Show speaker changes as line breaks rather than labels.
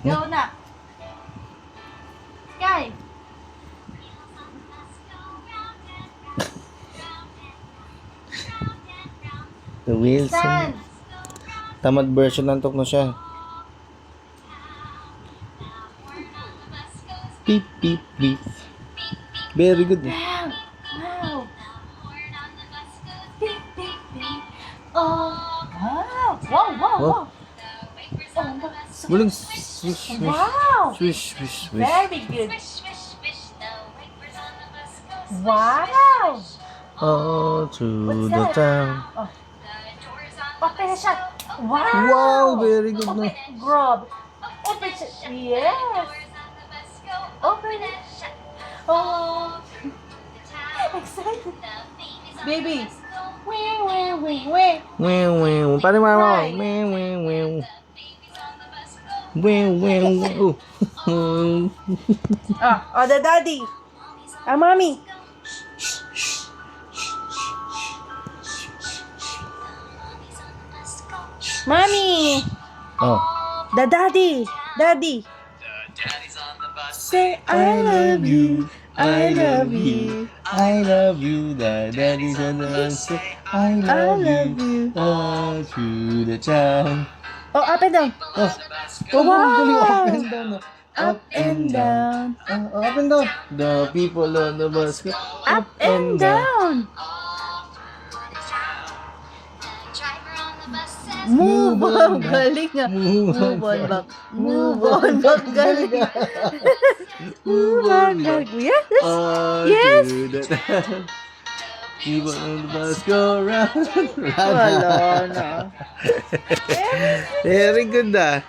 Go na. Sky.
The Wilson.
Stand.
Tamad version ng tok na siya. Beep, beep, beep. Very good.
Wow. Wow. Beep, beep, beep. Oh. Wow. Wow, wow,
Wow.
wow. Oh, wow.
Muling swish, swish.
Wow.
Swish, swish, swish.
Very good. Wow.
Oh, to
What's
the
that?
town.
Oh. Open the shot. Wow.
Wow, very good na.
Grab. Open shot. Yes. Open it. Oh. Excited. Baby. Wing, wing, wing, wing.
Meow, meow. Paano mama? Meow, meow, meow. Meow, meow, meow.
Oh, the daddy. Mommy. Mommy.
Oh.
The daddy. Daddy. Say I love you. I love you.
I love you. The daddy's on the answer. I love you. Oh, to the town.
Oh, up and down.
Oh, oh,
Wow.
galing. Up and down.
Up and down.
Oh, up and down. The people on the bus go
Up and down. Move on, galing ah.
Move
Move on back. Move on back, galing. Move on back. Yes.
Oh,
Yes.
to the town. People on the bus go round.
Wala na.
Very good ah.